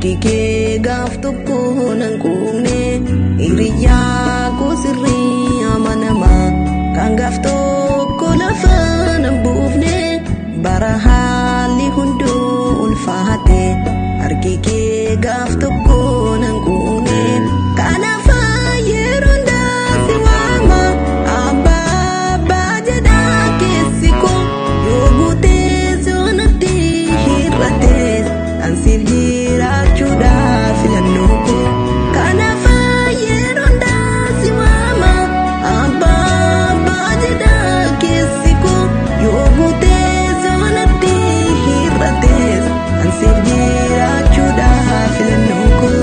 harki kee gaaf tokko nan quufne hiriyaa koo sirrii amanamaa kan gaaf tokko lafa nan buufne bara haalli hunduu ulfaate harki kee gaaf tokko nan quufne kanaaf yeroo hundaa si waama abbaa abbaa jedhaa keessi koo yoo guutee zoonatti hir'atees kan siif jiraachuudhaaf filannoo koo kanaaf yeroo hundaa si waama abbaa abbaa jedhaa keessi koo yoo guutee zoonatti hir'atees kan siif jiraachuudhaaf filannoo koo.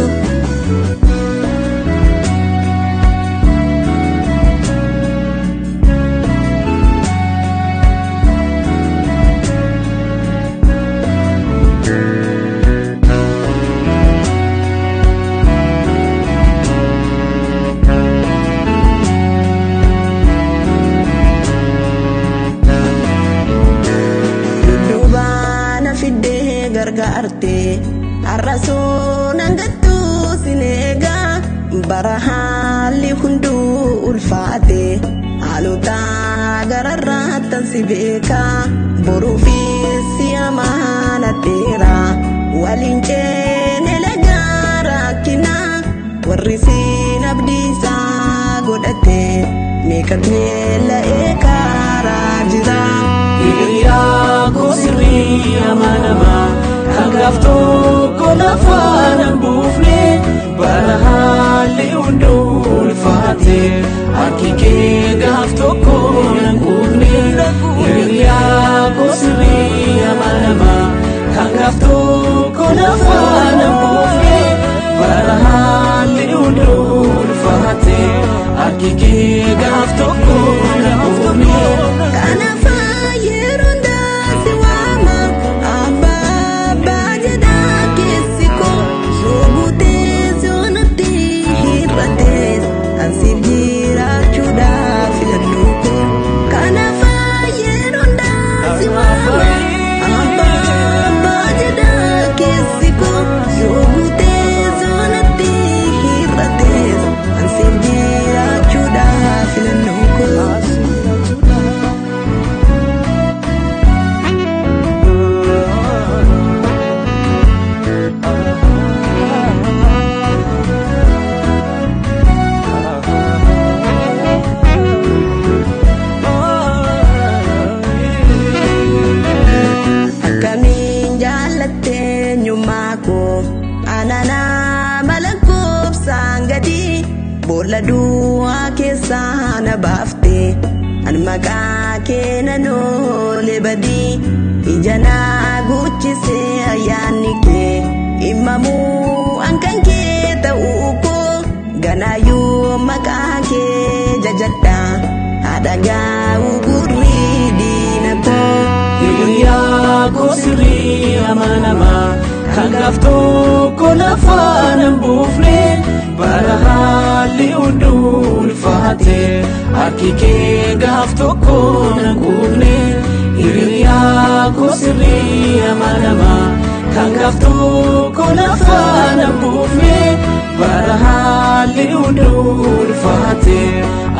Gargaarte arrasoo nangattu sineega bara haalli hunduu ulfaate haalota gararraattan si beeka boruufis si amaanateera waliin ceene lagaa rakkina warri siin abdiisaa godhate meeqatnee la'ee kaaraa jira hiriyaa koo sirrii amanamaa kan gaaf tokko lafa nan buufne bara haalli hunduu ulfaate harki kee gaaf tokko nan quufne hiriyaa koo sirrii amanamaa kan gaaf tokko lafa nan buufne bara haalli hunduu ulfaate harki kee gaaf tokko nan quufne kanaaf yeroo hundaa si waama abbaa abbaa jedhaa keessi koo yoo guutee zoonatti hir'atees kan siif jiraachuudhaaf filannoo koo kanaaf yeroo hundaa si waama abbaa abbaa jedhaa keessi koo yoo guutee zoonatti hir'atees kan siif jiraachuudhaaf filannoo koo. Anana malakoof saangadi boolla duwwaa keessaa na baafte an maqaa kee nan oole badii ija naa guchisee ayyaanni kee himamuu ankan kee ta'uu koo ganaayyuu maqaa kee jajadha haadha gaa'uu gurrii diina koo hiriyaa koo sirrii amanamaa kan gaaf tokko lafa nan buufne bara haalli hunduu ulfaate harki kee gaaf tokko nan quufne hiriyaa koo sirrii amanamaa kan gaaf tokko lafa nan buufne bara haalli hunduu ulfaate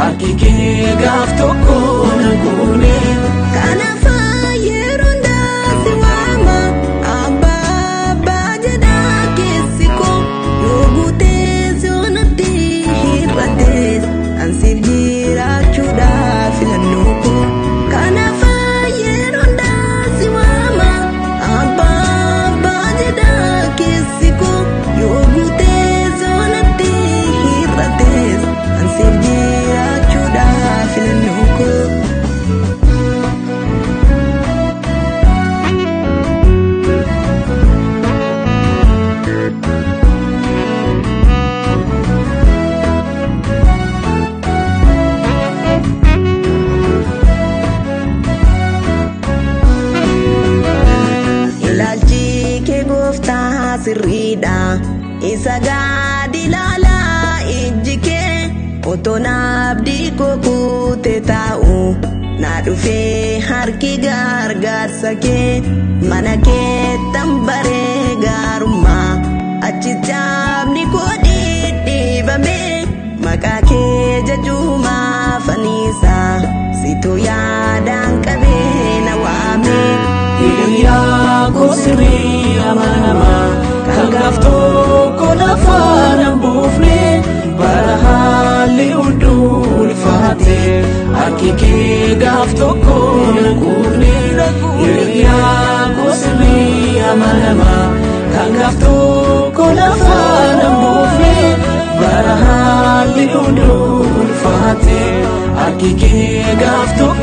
harki kee gaaf tokko nan quufne kanaaf yeroo hundaa si waama abbaa abbaa jedhaa keessi koo yoo guutee zoonatti hir'atees kan siif jiraachuudhaaf filannoo koo kanaaf yeroo hundaa si waama abbaa abbaa jedhaa keessi koo yoo guutee zoonatti hir'atees kan siif jiraachuudhaaf filannoo koo. Sirriidha isa gadi ilaalaa ijji kee otoo naabdii koo kuute taa'u na dhufee harki gargaarsa kee mana kee tambaree gaarummaa achichaamni koo dhidhiibame maqaa kee jajuma fanisa situ yaadaan qabee na waame. Hiriyaa koo sirrii amanama kan gaaf tokko lafaan hin buufne bara haalli hunduu ulfaate harki kee gaaf tokko hin quufne. Hiriyaa koo sirrii amanama kan gaaf tokko lafaan hin buufne bara haalli hunduu ulfaate harki kee gaaf tokko